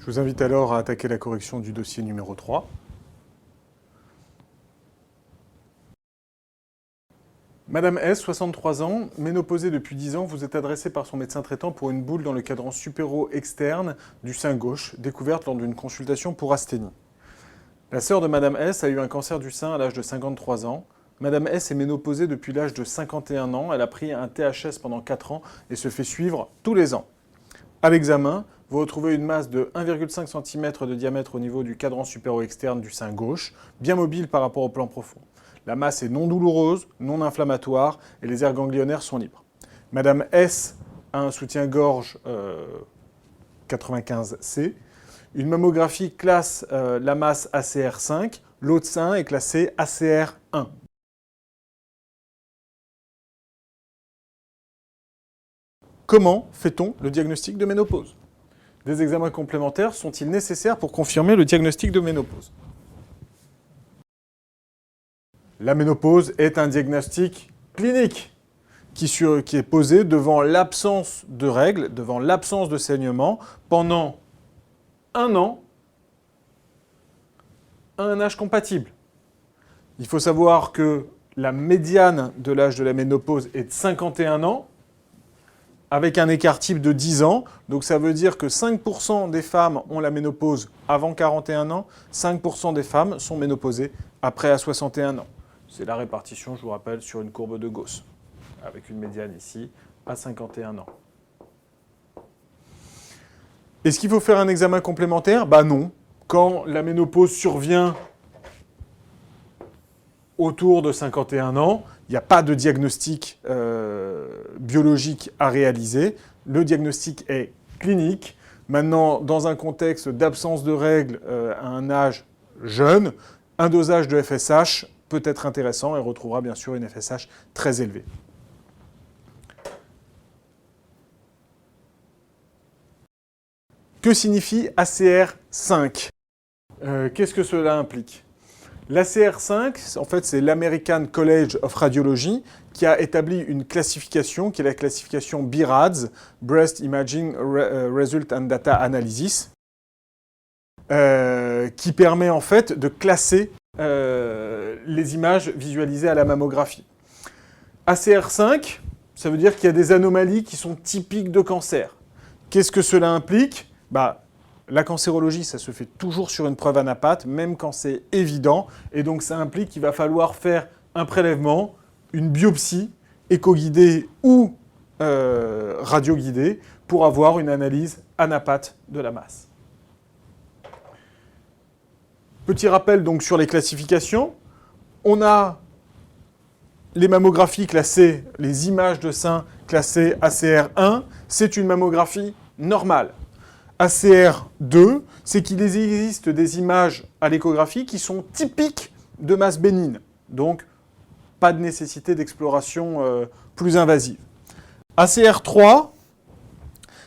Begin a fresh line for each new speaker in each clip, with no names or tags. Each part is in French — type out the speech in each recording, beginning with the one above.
vous invite alors à attaquer la correction du dossier numéro 3. Madame S, 63 ans, ménopausée depuis 10 ans, vous êtes adressée par son médecin traitant pour une boule dans le cadran supéro-externe du sein gauche, découverte lors d'une consultation pour asthénie. La sœur de Madame S a eu un cancer du sein à l'âge de 53 ans. Madame S est ménopausée depuis l'âge de 51 ans. Elle a pris un THS pendant 4 ans et se fait suivre tous les ans. À l'examen, vous retrouvez une masse de 1,5 cm de diamètre au niveau du cadran supéro-externe du sein gauche, bien mobile par rapport au plan profond. La masse est non douloureuse, non inflammatoire et les aires ganglionnaires sont libres. Madame S a un soutien-gorge 95C. Une mammographie classe la masse ACR5. L'autre sein est classé ACR1. Comment fait-on le diagnostic de ménopause? Des examens complémentaires sont-ils nécessaires pour confirmer le diagnostic de ménopause? La ménopause est un diagnostic clinique qui est posé devant l'absence de règles, devant l'absence de saignement pendant 1 an à un âge compatible. Il faut savoir que la médiane de l'âge de la ménopause est de 51 ans, avec un écart type de 10 ans. Donc ça veut dire que 5% des femmes ont la ménopause avant 41 ans, 5% des femmes sont ménopausées après à 61 ans. C'est la répartition, je vous rappelle, sur une courbe de Gauss, avec une médiane ici à 51 ans. Est-ce qu'il faut faire un examen complémentaire? Bah non. Quand la ménopause survient autour de 51 ans, il n'y a pas de diagnostic biologique à réaliser. Le diagnostic est clinique. Maintenant, dans un contexte d'absence de règles à un âge jeune, un dosage de FSH peut être intéressant et retrouvera bien sûr une FSH très élevée. Que signifie ACR5? Qu'est-ce que cela implique? L'ACR5, en fait, c'est l'American College of Radiology, qui a établi une classification, qui est la classification BIRADS, Breast Imaging Result and Data Analysis, qui permet en fait de classer les images visualisées à la mammographie. ACR5, ça veut dire qu'il y a des anomalies qui sont typiques de cancer. Qu'est-ce que cela implique? La cancérologie, ça se fait toujours sur une preuve anapathe, même quand c'est évident. Et donc, ça implique qu'il va falloir faire un prélèvement, une biopsie, éco-guidée ou radio-guidée, pour avoir une analyse anapathe de la masse. Petit rappel donc sur les classifications. On a les mammographies classées, les images de sein classées ACR1. C'est une mammographie normale. ACR2, c'est qu'il existe des images à l'échographie qui sont typiques de masse bénigne. Donc, pas de nécessité d'exploration plus invasive. ACR3,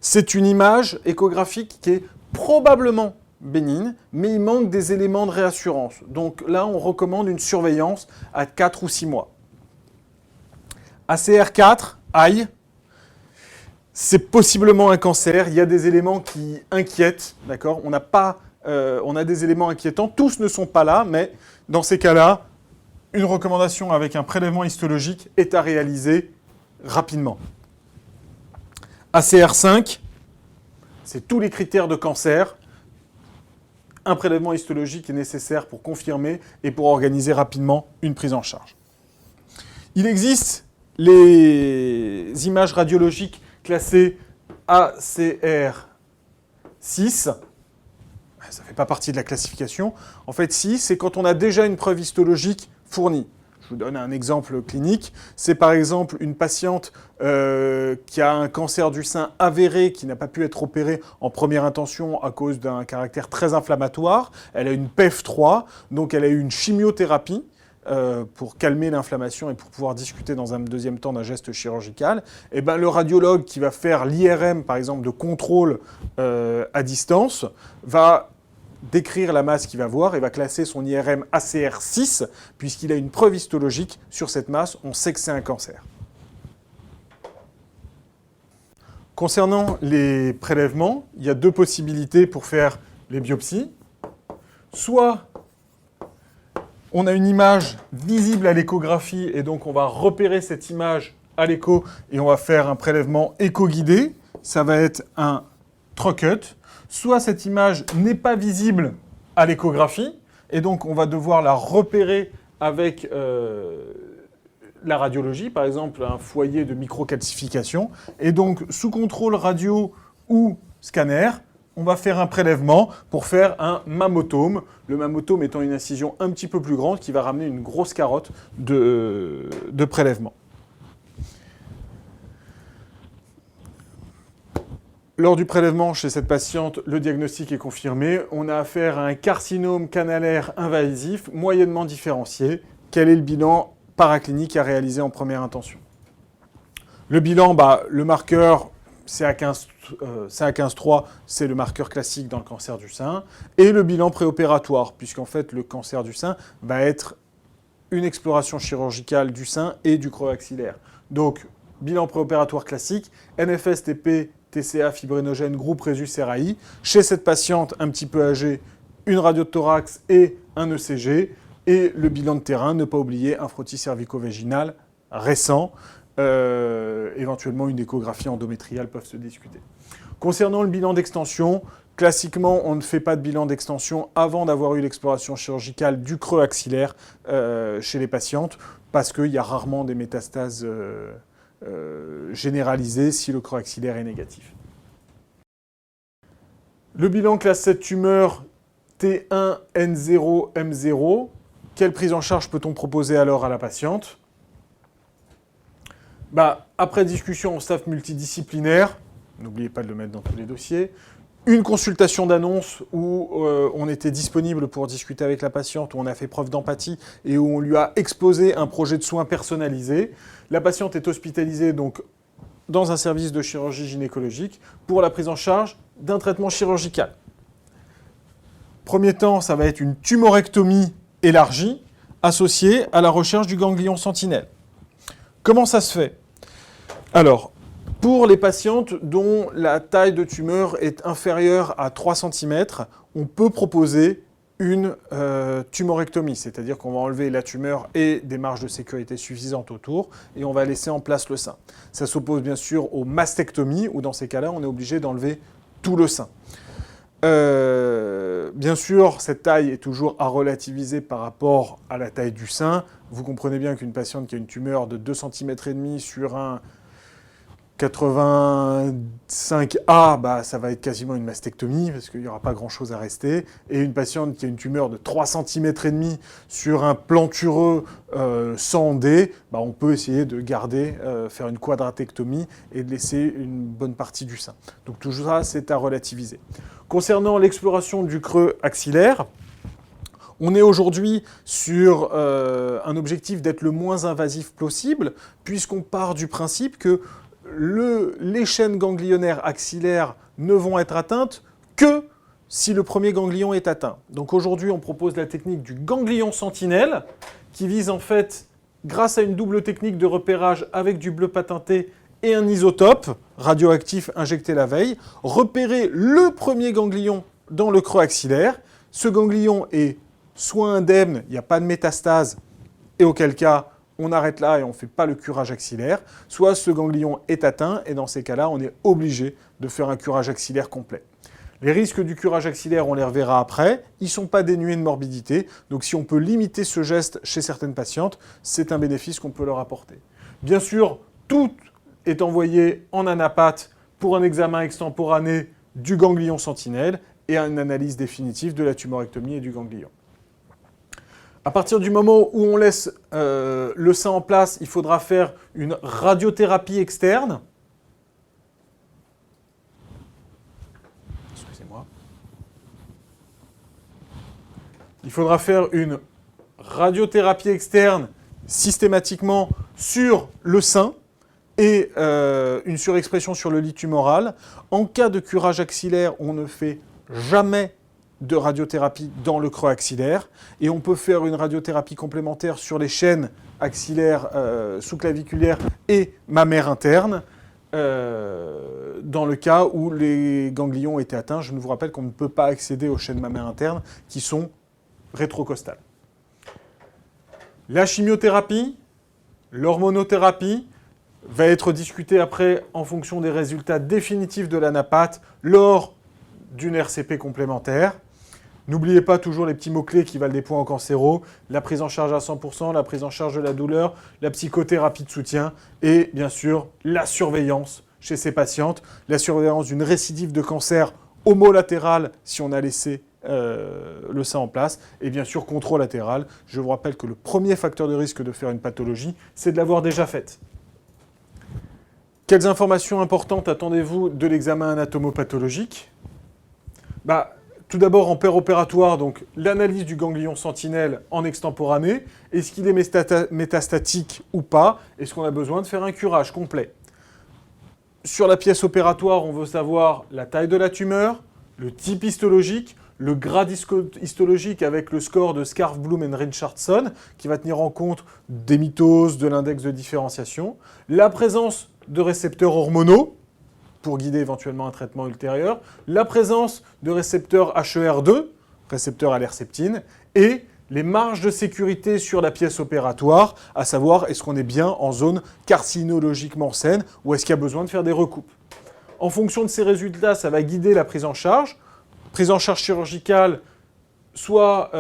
c'est une image échographique qui est probablement bénigne, mais il manque des éléments de réassurance. Donc là, on recommande une surveillance à 4 ou 6 mois. ACR4, aïe, c'est possiblement un cancer. Il y a des éléments qui inquiètent, d'accord? On a des éléments inquiétants. Tous ne sont pas là, mais dans ces cas-là, une recommandation avec un prélèvement histologique est à réaliser rapidement. ACR5, c'est tous les critères de cancer. Un prélèvement histologique est nécessaire pour confirmer et pour organiser rapidement une prise en charge. Il existe les images radiologiques classées ACR6. Ça ne fait pas partie de la classification. En fait, si, c'est quand on a déjà une preuve histologique fournie. Je vous donne un exemple clinique. C'est par exemple une patiente qui a un cancer du sein avéré, qui n'a pas pu être opérée en première intention à cause d'un caractère très inflammatoire. Elle a une PEF3, donc elle a eu une chimiothérapie pour calmer l'inflammation et pour pouvoir discuter dans un deuxième temps d'un geste chirurgical. Et ben, le radiologue qui va faire l'IRM, par exemple, de contrôle à distance, va décrire la masse qu'il va voir et va classer son IRM ACR6, puisqu'il a une preuve histologique sur cette masse, on sait que c'est un cancer. Concernant les prélèvements, il y a deux possibilités pour faire les biopsies. Soit on a une image visible à l'échographie et donc on va repérer cette image à l'écho et on va faire un prélèvement écho-guidé. Ça va être un trocut. Soit cette image n'est pas visible à l'échographie et donc on va devoir la repérer avec la radiologie, par exemple un foyer de microcalcification. Et donc sous contrôle radio ou scanner, on va faire un prélèvement pour faire un mammotome. Le mammotome étant une incision un petit peu plus grande qui va ramener une grosse carotte de prélèvement. Lors du prélèvement chez cette patiente, le diagnostic est confirmé. On a affaire à un carcinome canalaire invasif moyennement différencié. Quel est le bilan paraclinique à réaliser en première intention? Le bilan, le marqueur CA15-3, c'est le marqueur classique dans le cancer du sein. Et le bilan préopératoire, puisqu'en fait, le cancer du sein va être une exploration chirurgicale du sein et du creux axillaire. Donc, bilan préopératoire classique, NFS, TP, TCA, fibrinogène, groupe Rhésus-Serraï. Chez cette patiente un petit peu âgée, une radio de thorax et un ECG. Et le bilan de terrain, ne pas oublier un frottis cervico-vaginal récent. Éventuellement, une échographie endométriale peuvent se discuter. Concernant le bilan d'extension, classiquement, on ne fait pas de bilan d'extension avant d'avoir eu l'exploration chirurgicale du creux axillaire chez les patientes, parce qu'il y a rarement des métastases généralisées si le creux axillaire est négatif. Le bilan classe 7 tumeur T1, N0, M0. Quelle prise en charge peut-on proposer alors à la patiente? Après discussion en staff multidisciplinaire, n'oubliez pas de le mettre dans tous les dossiers, une consultation d'annonce où on était disponible pour discuter avec la patiente, où on a fait preuve d'empathie et où on lui a exposé un projet de soins personnalisé. La patiente est hospitalisée donc dans un service de chirurgie gynécologique pour la prise en charge d'un traitement chirurgical. Premier temps, ça va être une tumorectomie élargie associée à la recherche du ganglion sentinelle. Comment ça se fait? Alors, pour les patientes dont la taille de tumeur est inférieure à 3 cm, on peut proposer une tumorectomie, c'est-à-dire qu'on va enlever la tumeur et des marges de sécurité suffisantes autour et on va laisser en place le sein. Ça s'oppose bien sûr aux mastectomies où dans ces cas-là, on est obligé d'enlever tout le sein. Bien sûr, cette taille est toujours à relativiser par rapport à la taille du sein. Vous comprenez bien qu'une patiente qui a une tumeur de 2,5 cm sur un 85A, ça va être quasiment une mastectomie parce qu'il n'y aura pas grand-chose à rester. Et une patiente qui a une tumeur de 3,5 cm sur un plantureux sans D, on peut essayer de garder, faire une quadratectomie et de laisser une bonne partie du sein. Donc tout ça, c'est à relativiser. Concernant l'exploration du creux axillaire, on est aujourd'hui sur un objectif d'être le moins invasif possible, puisqu'on part du principe que les chaînes ganglionnaires axillaires ne vont être atteintes que si le premier ganglion est atteint. Donc aujourd'hui, on propose la technique du ganglion sentinelle, qui vise en fait, grâce à une double technique de repérage avec du bleu patenté et un isotope radioactif injecté la veille, repérer le premier ganglion dans le creux axillaire. Ce ganglion est soit indemne, il n'y a pas de métastase, et auquel cas, on arrête là et on ne fait pas le curage axillaire, soit ce ganglion est atteint, et dans ces cas-là, on est obligé de faire un curage axillaire complet. Les risques du curage axillaire, on les reverra après, ils ne sont pas dénués de morbidité, donc si on peut limiter ce geste chez certaines patientes, c'est un bénéfice qu'on peut leur apporter. Bien sûr, tout est envoyé en anapathe pour un examen extemporané du ganglion sentinelle et une analyse définitive de la tumorectomie et du ganglion. À partir du moment où on laisse le sein en place, il faudra faire une radiothérapie externe. Excusez-moi. Il faudra faire une radiothérapie externe systématiquement sur le sein et une surexpression sur le lit tumoral. En cas de curage axillaire, on ne fait jamais de radiothérapie dans le creux axillaire et on peut faire une radiothérapie complémentaire sur les chaînes axillaires sous-claviculaires et mammaires internes. dans le cas où les ganglions ont été atteints. Je vous rappelle qu'on ne peut pas accéder aux chaînes mammaires internes qui sont rétrocostales. La chimiothérapie, l'hormonothérapie va être discutée après en fonction des résultats définitifs de l'anapathe lors d'une RCP complémentaire. N'oubliez pas toujours les petits mots-clés qui valent des points en cancéro, la prise en charge à 100%, la prise en charge de la douleur, la psychothérapie de soutien et bien sûr la surveillance chez ces patientes, la surveillance d'une récidive de cancer homolatéral si on a laissé le sein en place, et bien sûr contralatéral. Je vous rappelle que le premier facteur de risque de faire une pathologie, c'est de l'avoir déjà faite. Quelles informations importantes attendez-vous de l'examen anatomopathologique ? Tout d'abord, en péropératoire, donc l'analyse du ganglion sentinelle en extemporané. Est-ce qu'il est métastatique ou pas? Est-ce qu'on a besoin de faire un curage complet? Sur la pièce opératoire, on veut savoir la taille de la tumeur, le type histologique, le grade histologique avec le score de Scarf, Bloom et Richardson, qui va tenir en compte des mitoses, de l'index de différenciation, la présence de récepteurs hormonaux, pour guider éventuellement un traitement ultérieur, la présence de récepteurs HER2, récepteurs à l'herceptine, et les marges de sécurité sur la pièce opératoire, à savoir est-ce qu'on est bien en zone carcinologiquement saine ou est-ce qu'il y a besoin de faire des recoupes. En fonction de ces résultats, ça va guider la prise en charge chirurgicale, soit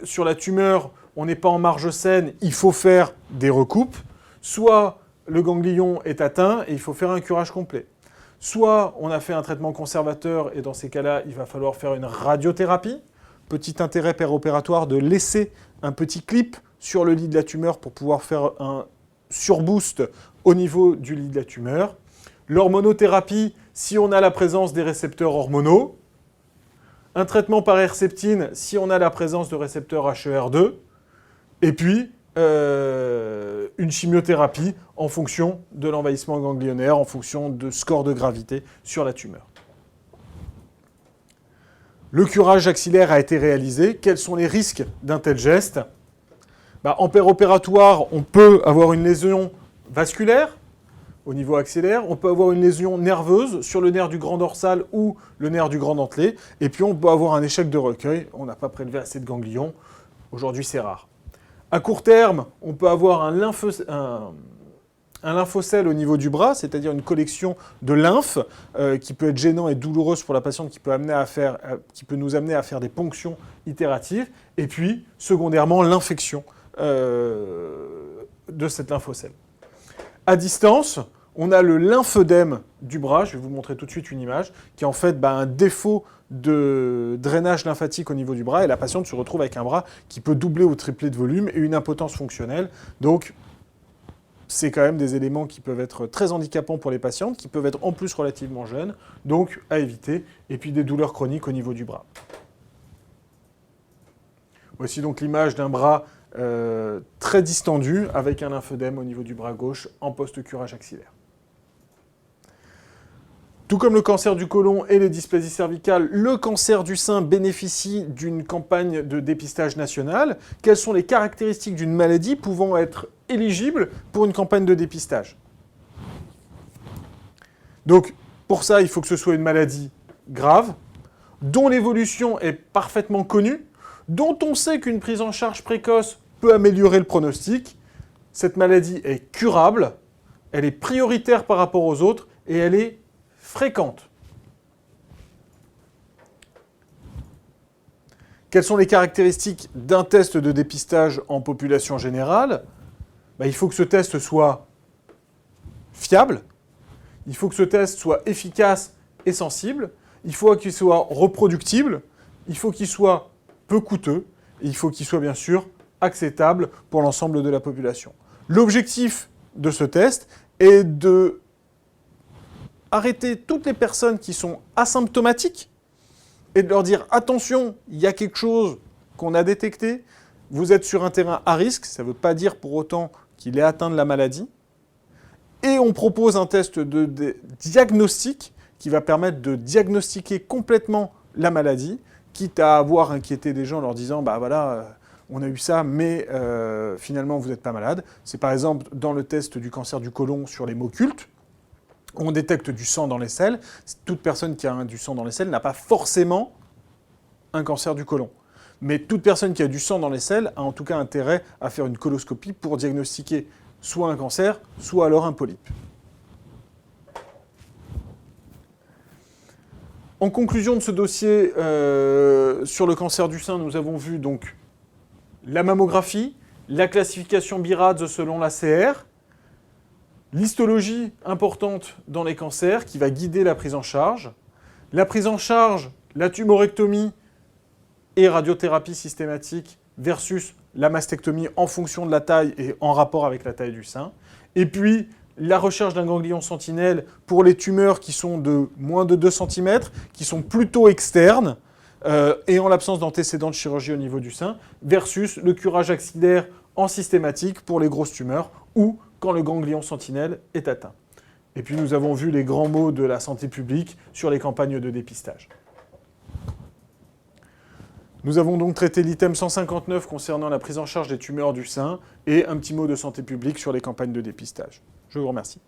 sur la tumeur, on n'est pas en marge saine, il faut faire des recoupes, soit le ganglion est atteint et il faut faire un curage complet. Soit on a fait un traitement conservateur et dans ces cas-là, il va falloir faire une radiothérapie. Petit intérêt péropératoire de laisser un petit clip sur le lit de la tumeur pour pouvoir faire un surboost au niveau du lit de la tumeur. L'hormonothérapie, si on a la présence des récepteurs hormonaux. Un traitement par herceptine, si on a la présence de récepteurs HER2. Et puis, une chimiothérapie en fonction de l'envahissement ganglionnaire, en fonction de score de gravité sur la tumeur. Le curage axillaire a été réalisé. Quels sont les risques d'un tel geste? En péropératoire, on peut avoir une lésion vasculaire au niveau axillaire, on peut avoir une lésion nerveuse sur le nerf du grand dorsal ou le nerf du grand dentelé, et puis on peut avoir un échec de recueil, on n'a pas prélevé assez de ganglions, aujourd'hui c'est rare. À court terme, on peut avoir un lymphocèle au niveau du bras, c'est-à-dire une collection de lymphe qui peut être gênant et douloureuse pour la patiente, qui peut nous amener à faire des ponctions itératives. Et puis, secondairement, l'infection de cette lymphocèle. À distance, on a le lymphœdème du bras, je vais vous montrer tout de suite une image, qui est en fait un défaut de drainage lymphatique au niveau du bras, et la patiente se retrouve avec un bras qui peut doubler ou tripler de volume et une impotence fonctionnelle. Donc, c'est quand même des éléments qui peuvent être très handicapants pour les patientes, qui peuvent être en plus relativement jeunes, donc à éviter, et puis des douleurs chroniques au niveau du bras. Voici donc l'image d'un bras très distendu, avec un lymphœdème au niveau du bras gauche en post-curage axillaire. Tout comme le cancer du côlon et les dysplasies cervicales, le cancer du sein bénéficie d'une campagne de dépistage nationale. Quelles sont les caractéristiques d'une maladie pouvant être éligible pour une campagne de dépistage? Donc, pour ça, il faut que ce soit une maladie grave, dont l'évolution est parfaitement connue, dont on sait qu'une prise en charge précoce peut améliorer le pronostic. Cette maladie est curable, elle est prioritaire par rapport aux autres et elle est fréquente. Quelles sont les caractéristiques d'un test de dépistage en population générale? Il faut que ce test soit fiable, il faut que ce test soit efficace et sensible, il faut qu'il soit reproductible, il faut qu'il soit peu coûteux, et il faut qu'il soit bien sûr acceptable pour l'ensemble de la population. L'objectif de ce test est de arrêter toutes les personnes qui sont asymptomatiques et de leur dire « Attention, il y a quelque chose qu'on a détecté, vous êtes sur un terrain à risque », ça ne veut pas dire pour autant qu'il est atteint de la maladie, et on propose un test de diagnostic qui va permettre de diagnostiquer complètement la maladie, quitte à avoir inquiété des gens en leur disant « voilà, on a eu ça, mais finalement vous n'êtes pas malade. C'est par exemple dans le test du cancer du côlon sur les mots cultes. On détecte du sang dans les selles. Toute personne qui a du sang dans les selles n'a pas forcément un cancer du côlon. Mais toute personne qui a du sang dans les selles a en tout cas intérêt à faire une coloscopie pour diagnostiquer soit un cancer, soit alors un polype. En conclusion de ce dossier sur le cancer du sein, nous avons vu donc la mammographie, la classification BIRADS selon l'ACR, l'histologie importante dans les cancers qui va guider la prise en charge, la tumorectomie et radiothérapie systématique versus la mastectomie en fonction de la taille et en rapport avec la taille du sein, et puis la recherche d'un ganglion sentinelle pour les tumeurs qui sont de moins de 2 cm, qui sont plutôt externes, et en l'absence d'antécédents de chirurgie au niveau du sein, versus le curage axillaire en systématique pour les grosses tumeurs, ou quand le ganglion sentinelle est atteint. Et puis nous avons vu les grands mots de la santé publique sur les campagnes de dépistage. Nous avons donc traité l'item 159 concernant la prise en charge des tumeurs du sein, et un petit mot de santé publique sur les campagnes de dépistage. Je vous remercie.